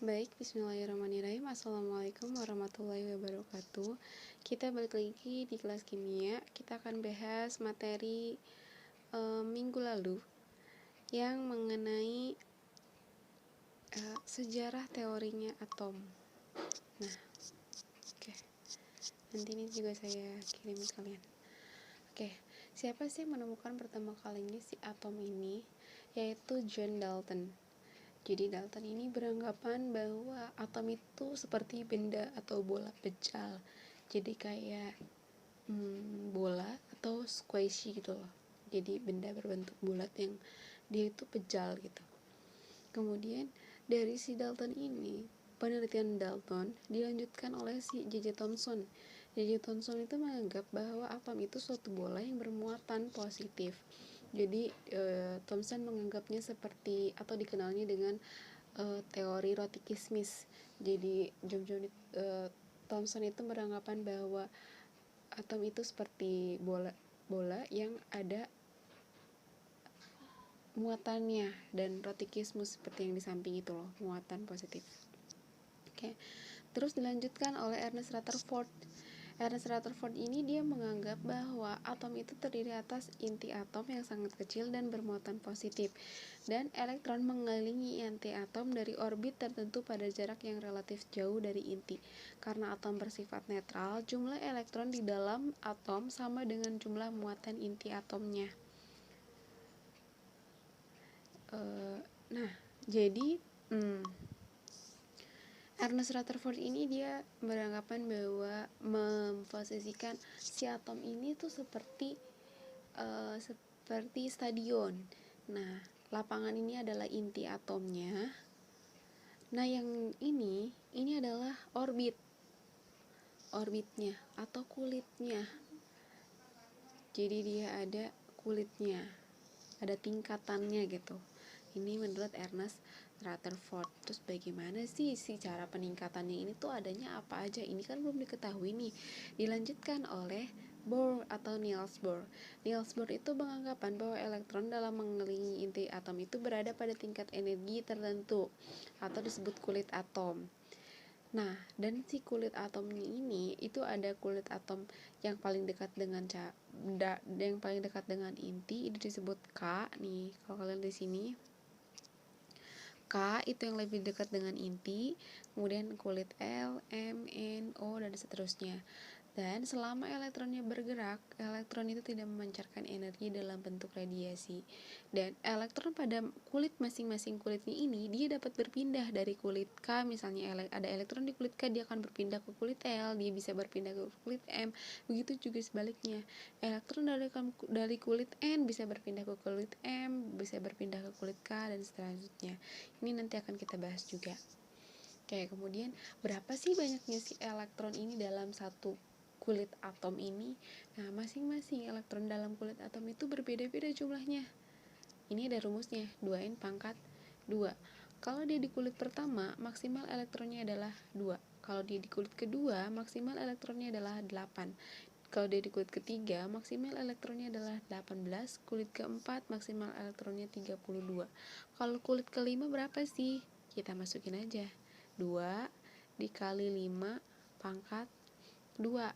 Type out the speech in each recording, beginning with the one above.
Baik, bismillahirrahmanirrahim. Assalamualaikum warahmatullahi wabarakatuh. Kita balik lagi di kelas kimia. Kita akan bahas materi minggu lalu yang mengenai sejarah teorinya atom. Nah, oke. Nanti ini juga saya kirim kalian. Oke, siapa sih yang menemukan pertama kalinya si atom ini? Yaitu John Dalton. Jadi Dalton ini beranggapan bahwa atom itu seperti benda atau bola pejal. Jadi kayak bola atau squishy gitu loh. Jadi benda berbentuk bulat yang dia itu pejal gitu. Kemudian dari si Dalton ini, penelitian Dalton dilanjutkan oleh si J.J. Thomson. J.J. Thomson itu menganggap bahwa atom itu suatu bola yang bermuatan positif. Jadi Thomson menganggapnya seperti atau dikenalnya dengan teori rotikismis. Jadi Thomson itu beranggapan bahwa atom itu seperti bola yang ada muatannya, dan rotikismus seperti yang di samping itu loh, muatan positif. Oke. Terus dilanjutkan oleh Ernest Rutherford. Ernest Rutherford ini dia menganggap bahwa atom itu terdiri atas inti atom yang sangat kecil dan bermuatan positif, dan elektron mengelilingi inti atom dari orbit tertentu pada jarak yang relatif jauh dari inti. Karena atom bersifat netral, jumlah elektron di dalam atom sama dengan jumlah muatan inti atomnya. Nah, jadi Ernest Rutherford ini dia beranggapan bahwa memposisikan si atom ini tuh seperti stadion. Nah, lapangan ini adalah inti atomnya. Nah, yang ini adalah orbitnya atau kulitnya. Jadi dia ada kulitnya, ada tingkatannya gitu. Ini menurut Ernest Rutherford. Terus bagaimana sih cara peningkatannya ini tuh adanya apa aja? Ini kan belum diketahui nih. Dilanjutkan oleh Bohr atau Niels Bohr. Niels Bohr itu beranggapan bahwa elektron dalam mengelilingi inti atom itu berada pada tingkat energi tertentu atau disebut kulit atom. Nah, dan si kulit atomnya ini itu ada kulit atom yang paling dekat dengan inti, itu disebut K nih. Kalau kalian di sini K itu yang lebih dekat dengan inti, kemudian kulit L, M, N, O, dan seterusnya. Dan selama elektronnya bergerak, elektron itu tidak memancarkan energi dalam bentuk radiasi. Dan elektron pada kulit masing-masing kulitnya ini, dia dapat berpindah dari kulit K, misalnya ada elektron di kulit K, dia akan berpindah ke kulit L, dia bisa berpindah ke kulit M. Begitu juga sebaliknya. Elektron dari kulit N bisa berpindah ke kulit M, bisa berpindah ke kulit K, dan seterusnya. Ini nanti akan kita bahas juga. Oke, kemudian berapa sih banyaknya si elektron ini dalam satu kulit atom ini? Nah, masing-masing elektron dalam kulit atom itu berbeda-beda jumlahnya. Ini ada rumusnya, 2N pangkat 2. Kalau dia di kulit pertama, maksimal elektronnya adalah 2. Kalau dia di kulit kedua, maksimal elektronnya adalah 8. Kalau dia di kulit ketiga, maksimal elektronnya adalah 18. Kulit keempat, maksimal elektronnya 32. Kalau kulit kelima berapa sih? Kita masukin aja 2 dikali 5 pangkat 2.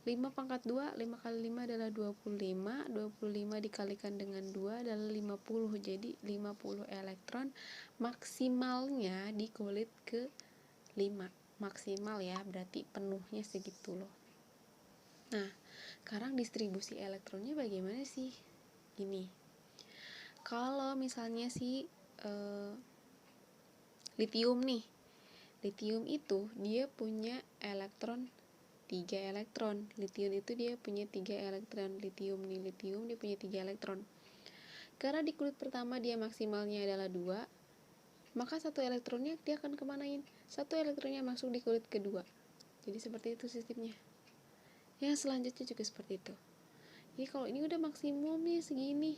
5 pangkat 2, 5 kali 5 adalah 25. 25 dikalikan dengan 2 adalah 50. Jadi 50 elektron maksimalnya di kulit ke 5. Maksimal ya, berarti penuhnya segitu loh. Nah, sekarang distribusi elektronnya bagaimana sih? Gini, kalau misalnya litium nih, litium itu dia punya elektron 3 elektron. Litium itu dia punya 3 elektron. Litium dia punya 3 elektron. Karena di kulit pertama dia maksimalnya adalah 2, maka 1 elektronnya dia akan kemanain? 1 elektronnya masuk di kulit kedua. Jadi seperti itu sistemnya. Yang selanjutnya juga seperti itu. Jadi kalau ini udah maksimum nih segini,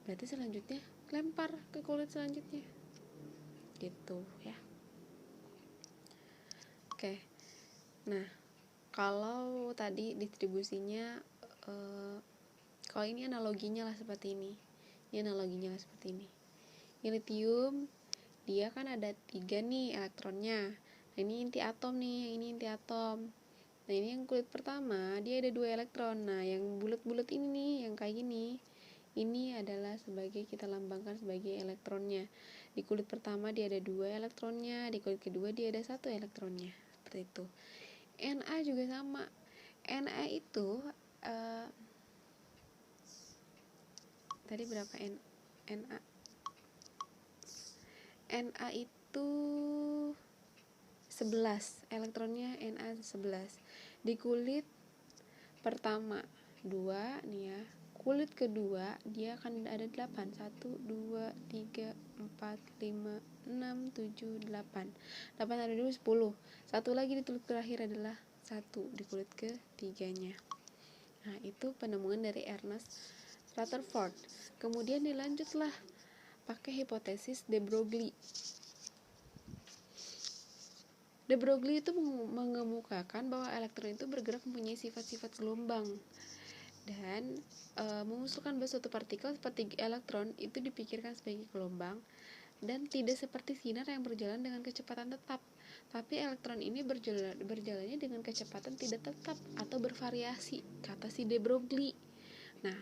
berarti selanjutnya lempar ke kulit selanjutnya. Gitu ya. Oke. Nah, kalau tadi distribusinya kalau ini analoginya lah seperti ini. Ini analoginya lah seperti ini. Ini litium, dia kan ada 3 nih elektronnya. Nah, ini inti atom nih, ini inti atom. Nah, ini yang kulit pertama, dia ada 2 elektron. Nah, yang bulat-bulat ini nih, yang kayak gini, ini adalah kita lambangkan sebagai elektronnya. Di kulit pertama dia ada 2 elektronnya, di kulit kedua dia ada 1 elektronnya. Seperti itu. Na juga sama. Na itu tadi berapa Na? Na itu 11, elektronnya Na 11. Di kulit pertama 2 nih ya. Kulit kedua dia akan ada 8. 1 2 3 4 5 6 7 8. 8 ada dulu 10. Satu lagi di kulit terakhir adalah 1 di kulit ketiganya. Nah, itu penemuan dari Ernest Rutherford. Kemudian dilanjutlah pakai hipotesis de Broglie. De Broglie itu mengemukakan bahwa elektron itu bergerak mempunyai sifat-sifat gelombang dan mengusulkan bahwa suatu partikel seperti elektron itu dipikirkan sebagai gelombang dan tidak seperti sinar yang berjalan dengan kecepatan tetap, tapi elektron ini berjalannya dengan kecepatan tidak tetap atau bervariasi, kata si de Broglie. Nah,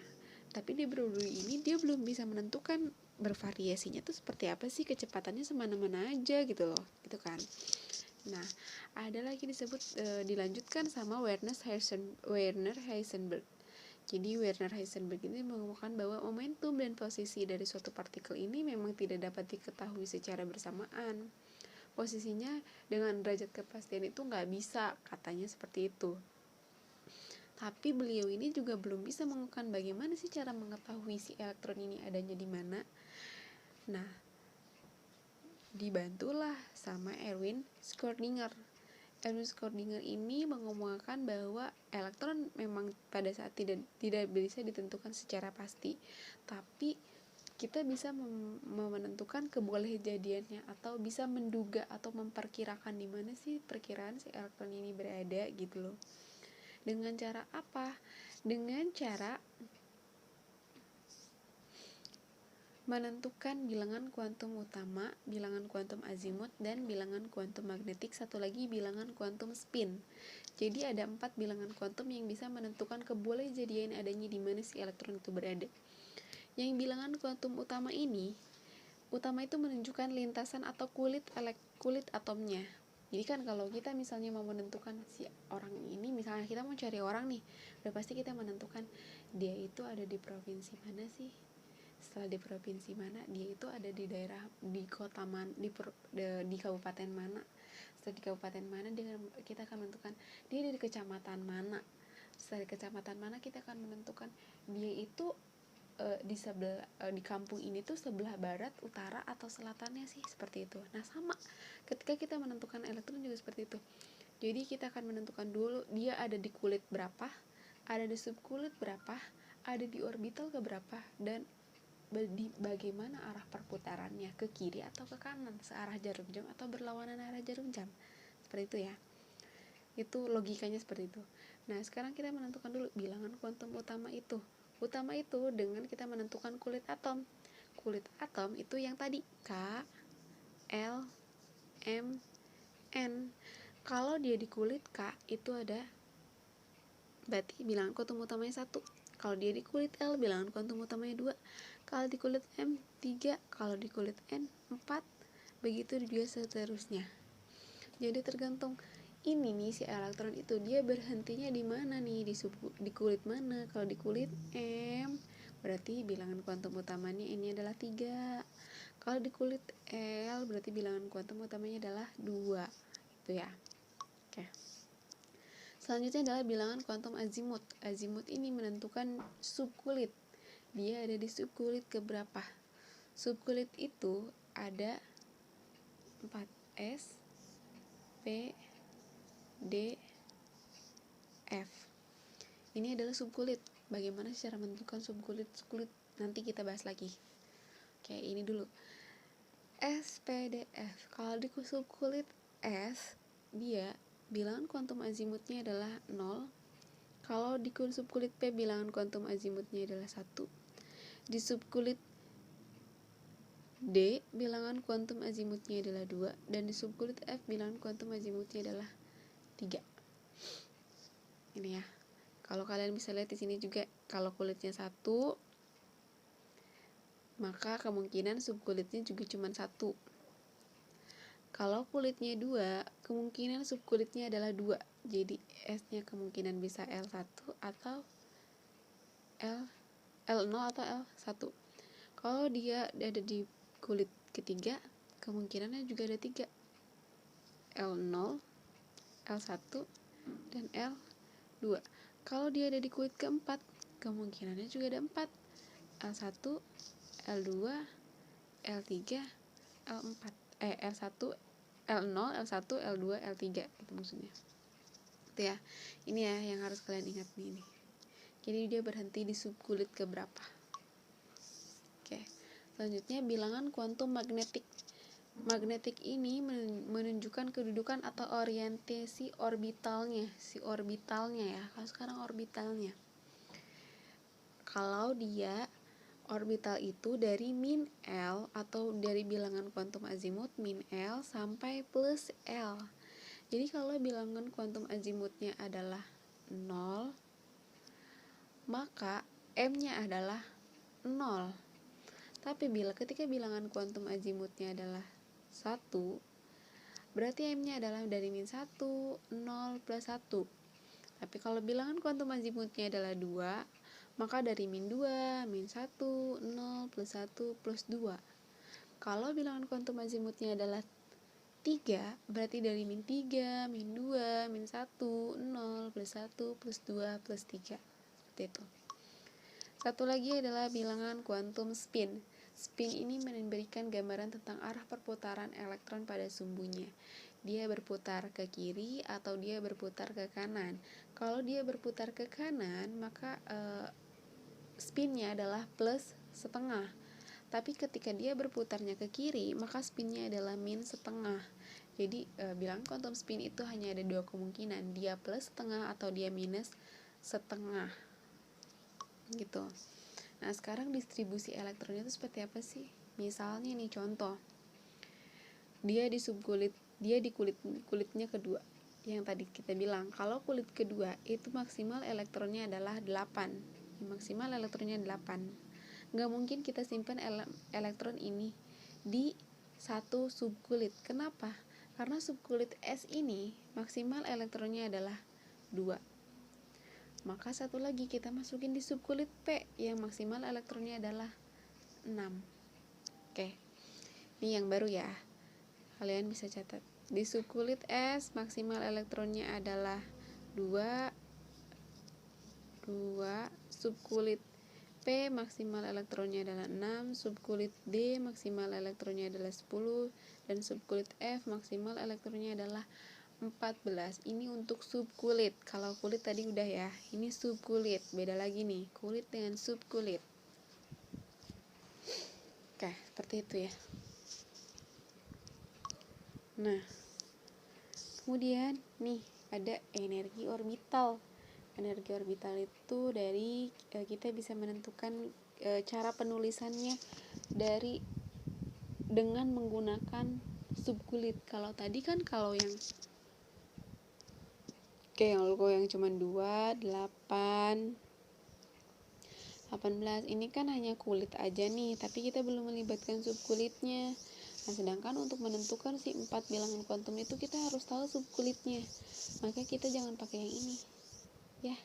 tapi de Broglie ini dia belum bisa menentukan bervariasinya tuh seperti apa sih, kecepatannya semana-mana aja gitu loh, gitu kan. Nah, ada lagi dilanjutkan sama Werner Heisenberg. Jadi Werner Heisenberg ini mengemukakan bahwa momentum dan posisi dari suatu partikel ini memang tidak dapat diketahui secara bersamaan. Posisinya dengan derajat kepastian itu nggak bisa, katanya seperti itu. Tapi beliau ini juga belum bisa mengemukakan bagaimana sih cara mengetahui si elektron ini adanya di mana. Nah, dibantulah sama Erwin Schrödinger. Erwin Schrödinger ini mengemukakan bahwa elektron memang pada saat tidak bisa ditentukan secara pasti, tapi kita bisa menentukan kebolehjadiannya atau bisa menduga atau memperkirakan di mana sih perkiraan si elektron ini berada gitu loh. Dengan cara apa? Dengan cara menentukan bilangan kuantum utama, bilangan kuantum azimut, dan bilangan kuantum magnetik, satu lagi bilangan kuantum spin. Jadi ada 4 bilangan kuantum yang bisa menentukan kebolehjadian adanya di mana si elektron itu berada. Yang bilangan kuantum utama itu menunjukkan lintasan atau kulit atomnya. Jadi kan kalau kita misalnya mau menentukan si orang ini, misalnya kita mau cari orang nih, udah pasti kita menentukan dia itu ada di provinsi mana sih. Setelah di provinsi mana, dia itu ada di daerah, di kota mana, di kabupaten mana. Setelah di kabupaten mana, kita akan menentukan dia di kecamatan mana. Setelah di kecamatan mana, kita akan menentukan dia itu di kampung ini tuh sebelah barat, utara, atau selatannya sih, seperti itu. Nah, sama ketika kita menentukan elektron juga seperti itu. Jadi kita akan menentukan dulu dia ada di kulit berapa, ada di subkulit berapa, ada di orbital keberapa, dan bagaimana arah perputarannya, ke kiri atau ke kanan, searah jarum jam atau berlawanan arah jarum jam, seperti itu ya. Itu logikanya seperti itu. Nah, sekarang kita menentukan dulu bilangan kuantum utama itu dengan kita menentukan kulit atom. Kulit atom itu yang tadi K, L, M, N. Kalau dia di kulit K itu ada, berarti bilangan kuantum utamanya 1. Kalau dia di kulit L, bilangan kuantum utamanya 2. Kalau di kulit M 3, kalau di kulit N 4, begitu juga seterusnya. Jadi tergantung ini nih si elektron itu dia berhentinya di mana nih, di kulit mana. Kalau di kulit M berarti bilangan kuantum utamanya ini adalah 3. Kalau di kulit L berarti bilangan kuantum utamanya adalah 2. Itu ya. Oke. Selanjutnya adalah bilangan kuantum azimut. Azimut ini menentukan subkulit. Dia ada di subkulit keberapa. Subkulit itu ada 4S, P, D, F. Ini adalah subkulit. Bagaimana cara menentukan subkulit? Nanti kita bahas lagi. Oke, ini dulu. S, P, D, F. Kalau di subkulit S, dia bilangan kuantum azimutnya adalah 0. Kalau di subkulit P, bilangan kuantum azimutnya adalah 1. Di subkulit D bilangan kuantum azimutnya adalah 2, dan di subkulit F bilangan kuantum azimutnya adalah 3. Ini ya. Kalau kalian bisa lihat di sini juga, kalau kulitnya 1, maka kemungkinan subkulitnya juga cuma 1. Kalau kulitnya 2, kemungkinan subkulitnya adalah 2. Jadi S-nya kemungkinan bisa L1 atau L0 atau L1. Kalau dia ada di kulit ketiga, kemungkinannya juga ada 3. L0, L1, dan L2. Kalau dia ada di kulit keempat, kemungkinannya juga ada 4. L1, L2, L3, L4. L1, L0, L1, L2, L3 gitu maksudnya. Itu ya. Ini ya yang harus kalian ingat nih. Jadi dia berhenti di subkulit keberapa. Oke. Selanjutnya bilangan kuantum magnetik. Magnetik ini menunjukkan kedudukan atau orientasi orbitalnya, ya. Kalau sekarang orbitalnya. Kalau dia orbital itu dari min L atau dari bilangan kuantum azimut min L sampai plus L. Jadi kalau bilangan kuantum azimutnya adalah 0, maka M-nya adalah 0. Tapi ketika bilangan kuantum azimutnya adalah 1, berarti M-nya adalah dari min 1, 0, plus 1. Tapi kalau bilangan kuantum azimutnya adalah 2, maka dari min 2, min 1, 0, plus 1, plus 2. Kalau bilangan kuantum azimutnya adalah 3, berarti dari min 3, min 2, min 1, 0, plus 1, plus 2, plus 3. Seperti itu. Satu lagi adalah bilangan kuantum spin. Spin ini memberikan gambaran tentang arah perputaran elektron pada sumbunya. Dia berputar ke kiri atau dia berputar ke kanan. Kalau dia berputar ke kanan, maka spinnya adalah plus setengah. Tapi ketika dia berputarnya ke kiri, maka spinnya adalah min setengah. Jadi bilangan kuantum spin itu hanya ada 2 kemungkinan, dia plus setengah atau dia minus setengah. Gitu. Nah, sekarang distribusi elektronnya itu seperti apa sih? Misalnya nih contoh. Dia di kulitnya kedua. Yang tadi kita bilang, kalau kulit kedua itu maksimal elektronnya adalah 8. Maksimal elektronnya 8. Nggak mungkin kita simpan elektron ini di satu subkulit. Kenapa? Karena subkulit S ini maksimal elektronnya adalah 2. Maka satu lagi kita masukin di subkulit P yang maksimal elektronnya adalah 6. Oke. Ini yang baru ya. Kalian bisa catat. Di subkulit S maksimal elektronnya adalah 2. Subkulit P maksimal elektronnya adalah 6, subkulit D maksimal elektronnya adalah 10, dan subkulit F maksimal elektronnya adalah 14. Ini untuk subkulit. Kalau kulit tadi udah ya. Ini subkulit. Beda lagi nih, kulit dengan subkulit. Oke, seperti itu ya. Nah, kemudian nih ada energi orbital. Energi orbital itu dari kita bisa menentukan cara penulisannya dengan menggunakan subkulit. Kalau tadi kan kalau yang cuma 2, 8, 18 ini kan hanya kulit aja nih, tapi kita belum melibatkan subkulitnya. Nah, sedangkan untuk menentukan si 4 bilangan kuantum itu kita harus tahu subkulitnya. Maka kita jangan pakai yang ini. Ya,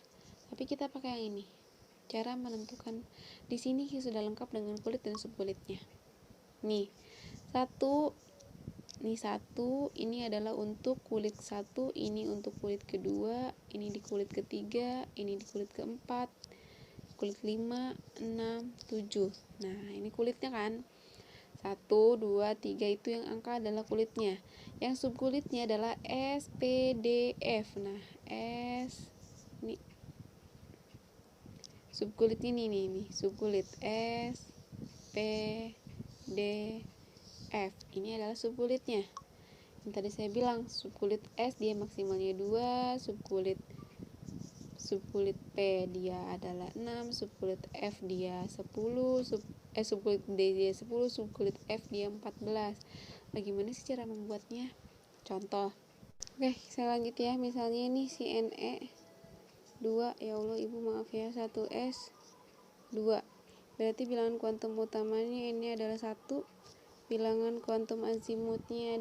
tapi kita pakai yang ini. Cara menentukan di sini sudah lengkap dengan kulit dan subkulitnya. Nih, satu ini adalah untuk kulit 1, ini untuk kulit kedua, ini di kulit ketiga, ini di kulit keempat, kulit 5, 6, 7. Nah, ini kulitnya kan. 1, 2, 3 itu yang angka adalah kulitnya. Yang subkulitnya adalah S, P, D, F. Nah, S ini subkulit ini nih, subkulit S, P, D, F. Ini adalah subkulitnya. Yang tadi saya bilang subkulit S dia maksimalnya 2, subkulit P dia adalah 6, subkulit F dia 10, subkulit D dia 10, subkulit F dia 14. Bagaimana sih cara membuatnya? Contoh. Oke, saya lanjut ya. Misalnya ini si Ne 2, ya Allah ibu maaf ya, 1s 2. Berarti bilangan kuantum utamanya ini adalah 1. Bilangan kuantum azimutnya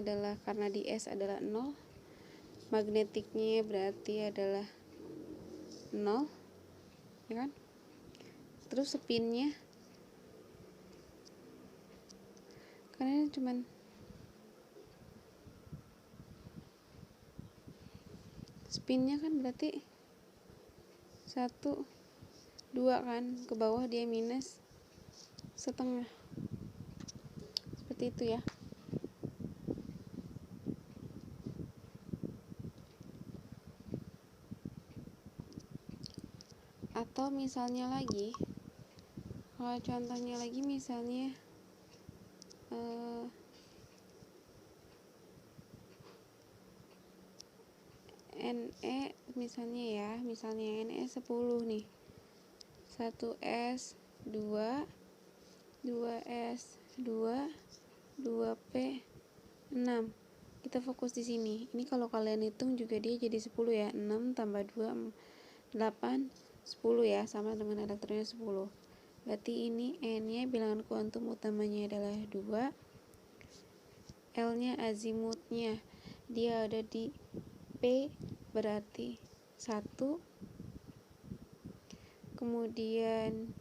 adalah karena di S adalah 0. Magnetiknya berarti adalah 0, ya kan? Terus spinnya karena cuman spinnya kan berarti 1, 2 kan, ke bawah dia minus setengah, seperti itu ya. Atau misalnya lagi, kalau contohnya lagi misalnya Ne misalnya Ne 10 nih, 1s 2, 2s 2, 2p 6. Kita fokus di sini. Ini kalau kalian hitung juga dia jadi 10 ya. 6 tambah 2 8, 10 ya, sama dengan elektronnya 10. Berarti ini N-nya bilangan kuantum utamanya adalah 2. L-nya azimutnya dia ada di P, berarti 1. Kemudian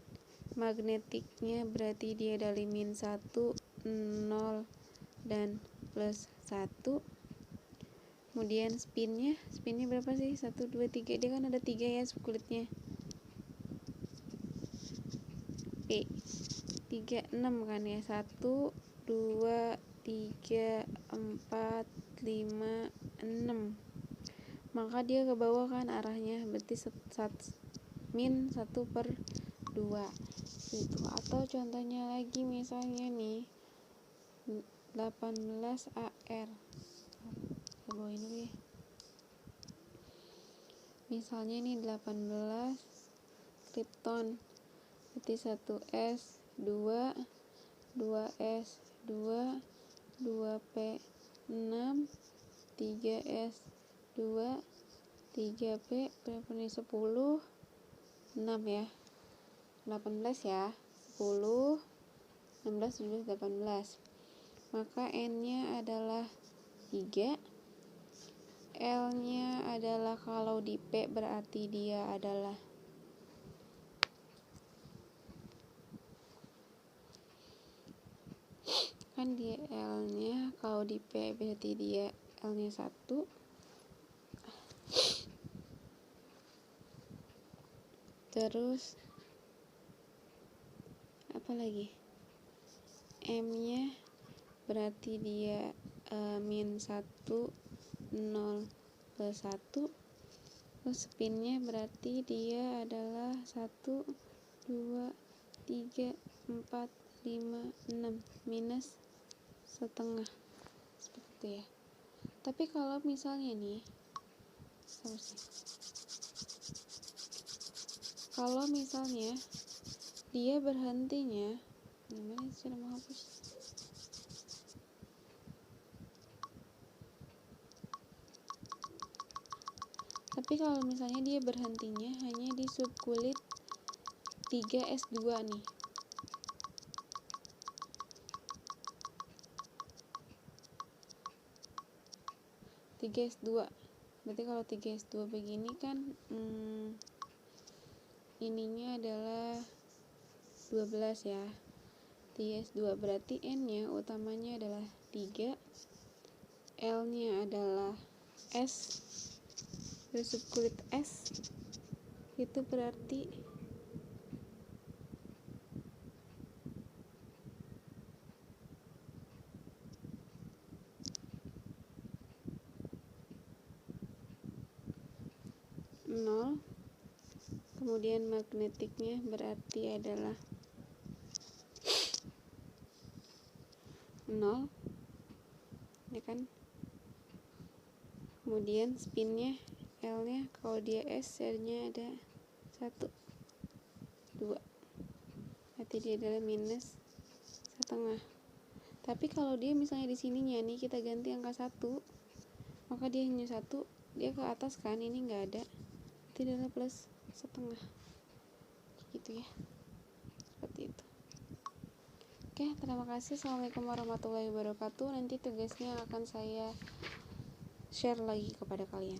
magnetiknya berarti dia dari min 1, 0, dan plus 1. Kemudian spinnya berapa sih? 1, 2, 3. Dia kan ada 3 ya subkulitnya. P 3, 6 kan ya. 1, 2, 3, 4, 5, 6. Maka dia ke bawah kan arahnya, berarti min 1/2 gitu. Atau contohnya lagi misalnya nih 18 AR. Saya bawain dulu ya. Misalnya ini 18 kripton, berarti 1s 2, 2s 2, 2p 6, 3s 2, 3p berapa nih, 10, 6 ya, 18 ya, 10, 16, 17, 18. Maka N nya adalah 3, L nya adalah kalau di P berarti dia adalah kan dia L nya kalau di P berarti dia L nya 1. Terus apa lagi, M nya berarti dia min 1, 0, plus 1. Terus spinnya berarti dia adalah 1, 2, 3, 4, 5, 6, minus setengah, seperti itu ya. Tapi kalau misalnya nih, kalau misalnya dia berhentinya, gimana sih cara menghapus? Tapi kalau misalnya dia berhentinya hanya di subkulit 3s2 nih, berarti kalau 3s2 begini kan ininya adalah 12 ya, 3s2 berarti N nya utamanya adalah 3, L nya adalah S, dari subkulit S itu berarti nol. Kemudian magnetiknya berarti adalah 0 ya kan. Kemudian spinnya L nya kalau dia S, R nya ada 1, 2. Berarti dia adalah minus setengah. Tapi kalau dia misalnya di sininya nih kita ganti angka 1, maka dia hanya 1, dia ke atas kan, ini nggak ada, berarti dia adalah plus setengah. Gitu ya, seperti itu. Oke, terima kasih. Assalamualaikum warahmatullahi wabarakatuh. Nanti tugasnya akan saya share lagi kepada kalian.